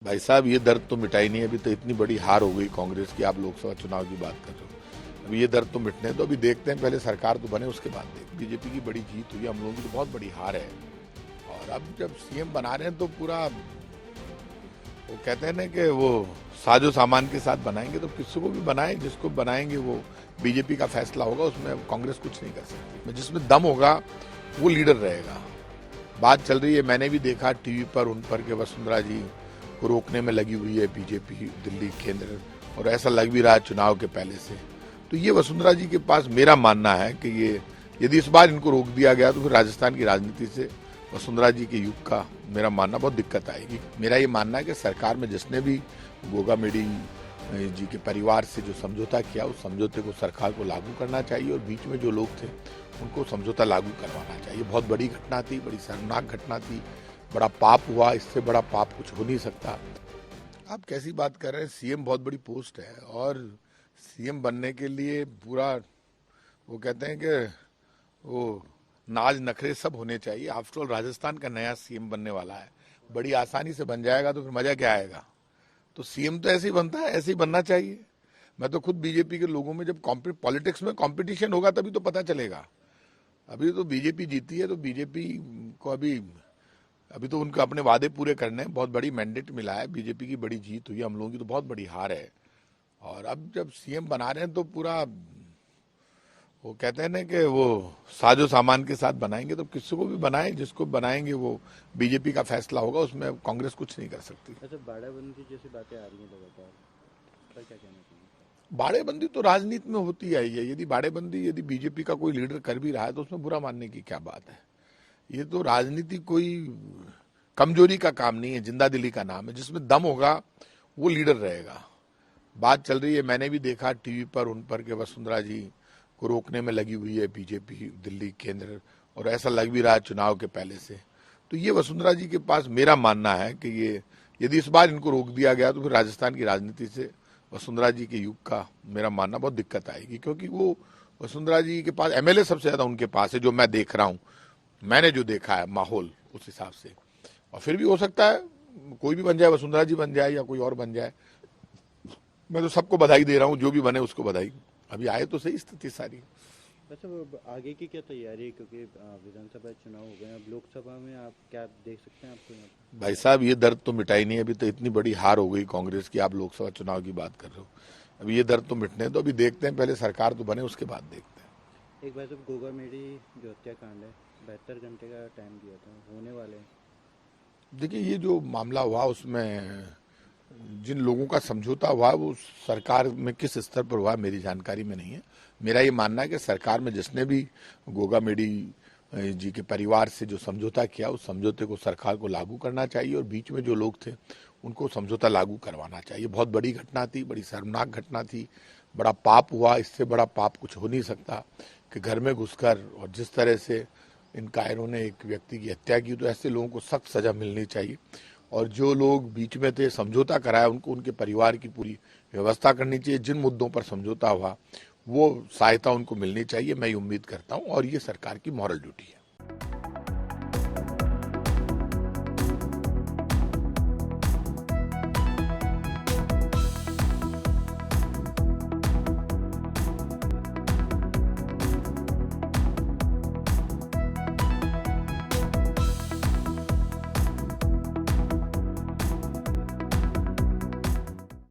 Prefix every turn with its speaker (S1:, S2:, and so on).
S1: भाई साहब, ये दर्द तो मिटा ही नहीं। अभी तो इतनी बड़ी हार हो गई कांग्रेस की। आप लोकसभा चुनाव की बात कर रहे हो, अभी ये दर्द तो मिटने दो। अभी देखते हैं, पहले सरकार तो बने उसके बाद देखते। बीजेपी की बड़ी जीत हुई, हम लोगों की तो बहुत बड़ी हार है। और अब जब सीएम बना रहे हैं तो पूरा वो कहते हैं ना कि वो साजो सामान के साथ बनाएंगे, तो किसी को भी बनाए, जिसको बनाएंगे वो बीजेपी का फैसला होगा, उसमें कांग्रेस कुछ नहीं कर सकती। जिसमें दम होगा वो लीडर रहेगा। बात चल रही है, मैंने भी देखा टीवी पर उन पर कि वसुंधरा जी को रोकने में लगी हुई है बीजेपी दिल्ली केंद्र, और ऐसा लग भी रहा है चुनाव के पहले से। तो ये वसुंधरा जी के पास, मेरा मानना है कि ये यदि इस बार इनको रोक दिया गया तो फिर राजस्थान की राजनीति से वसुंधरा जी के युग का, मेरा मानना, बहुत दिक्कत आएगी। मेरा ये मानना है कि सरकार में जिसने भी गोगा मेडी जी के परिवार से जो समझौता किया, उस समझौते को सरकार को लागू करना चाहिए, और बीच में जो लोग थे उनको समझौता लागू करवाना चाहिए। बहुत बड़ी घटना थी, बड़ी शर्मनाक घटना थी, बड़ा पाप हुआ। इससे बड़ा पाप कुछ हो नहीं सकता। आप कैसी बात कर रहे हैं? सीएम बहुत बड़ी पोस्ट है, और सीएम बनने के लिए पूरा वो कहते हैं कि वो नाज नखरे सब होने चाहिए। आफ्टर ऑल राजस्थान का नया सीएम बनने वाला है, बड़ी आसानी से बन जाएगा, तो फिर मजा क्या आएगा? तो सीएम तो ऐसे ही बनता है, ऐसे ही बनना चाहिए। मैं तो खुद बीजेपी के लोगों में, जब पॉलिटिक्स में कंपटीशन होगा तभी तो पता चलेगा। अभी तो बीजेपी जीती है, तो बीजेपी को अभी तो उनके अपने वादे पूरे करने हैं। बहुत बड़ी मैंडेट मिला है, बीजेपी की बड़ी जीत हुई, हम लोगों की तो बहुत बड़ी हार है। और अब जब सीएम बना रहे हैं तो पूरा वो कहते हैं ना कि वो साजो सामान के साथ बनाएंगे, तो किसी को भी बनाए, जिसको बनाएंगे वो बीजेपी का फैसला होगा, उसमें कांग्रेस कुछ नहीं कर सकती।
S2: अच्छा, बाड़ाबंदी जैसी बातें आ रही हैं लगातार, इस पर क्या कहना चाहिए?
S1: बाड़ेबंदी तो राजनीति में होती आई है। यदि बीजेपी का कोई लीडर कर भी रहा है तो उसमें बुरा मानने की क्या बात है? ये तो राजनीति कोई कमजोरी का काम नहीं है, जिंदा दिली का नाम है। जिसमें दम होगा वो लीडर रहेगा। बात चल रही है, मैंने भी देखा टीवी पर उन पर कि वसुंधरा जी को रोकने में लगी हुई है बीजेपी दिल्ली केंद्र, और ऐसा लग भी रहा है चुनाव के पहले से। तो ये वसुंधरा जी के पास, मेरा मानना है कि ये यदि इस बार इनको रोक दिया गया तो फिर राजस्थान की राजनीति से वसुंधरा जी के युग का, मेरा मानना, बहुत दिक्कत आएगी। क्योंकि वो वसुंधरा जी के पास एमएलए सबसे ज्यादा उनके पास है, जो मैं देख रहा हूं, मैंने जो देखा है माहौल उस हिसाब से। और फिर भी हो सकता है कोई भी बन जाए, वसुंधरा जी बन जाए या कोई और बन जाए। मैं तो सबको बधाई दे रहा हूँ, जो भी बने उसको बधाई। अभी आए तो सही स्थिति सारी।
S2: वैसे वो आगे की क्या तैयारी है, क्योंकि विधानसभा चुनाव हो गए, अब लोकसभा में आप क्या देख सकते हैं आपको यहाँ पे?
S1: भाई साहब, ये दर्द तो मिटा ही नहीं। अभी तो इतनी बड़ी हार हो गई कांग्रेस की। आप लोकसभा चुनाव की बात कर रहे हो, अभी ये दर्द तो मिटने दो। अभी देखते हैं, पहले सरकार तो बने उसके बाद देखते हैं।
S2: एक बार जब गोगा मेडी जो हत्याकांड है, 72 घंटे का टाइम दिया था, होने वाले हैं।
S1: देखिए, ये जो मामला हुआ उसमें जिन लोगों का समझौता हुआ वो सरकार में किस स्तर पर हुआ मेरी जानकारी में नहीं है। मेरा ये मानना है कि सरकार में जिसने भी गोगा मेडी जी के परिवार से जो समझौता किया, उस समझौते को सरकार को लागू करना चाहिए, और बीच में जो लोग थे उनको समझौता लागू करवाना चाहिए। बहुत बड़ी घटना थी, बड़ी शर्मनाक घटना थी, बड़ा पाप हुआ। इससे बड़ा पाप कुछ हो नहीं सकता कि घर में घुसकर और जिस तरह से इन कायरों ने एक व्यक्ति की हत्या की। तो ऐसे लोगों को सख्त सजा मिलनी चाहिए, और जो लोग बीच में थे, समझौता कराया, उनको उनके परिवार की पूरी व्यवस्था करनी चाहिए। जिन मुद्दों पर समझौता हुआ वो सहायता उनको मिलनी चाहिए। मैं ये उम्मीद करता हूं, और ये सरकार की मॉरल ड्यूटी है।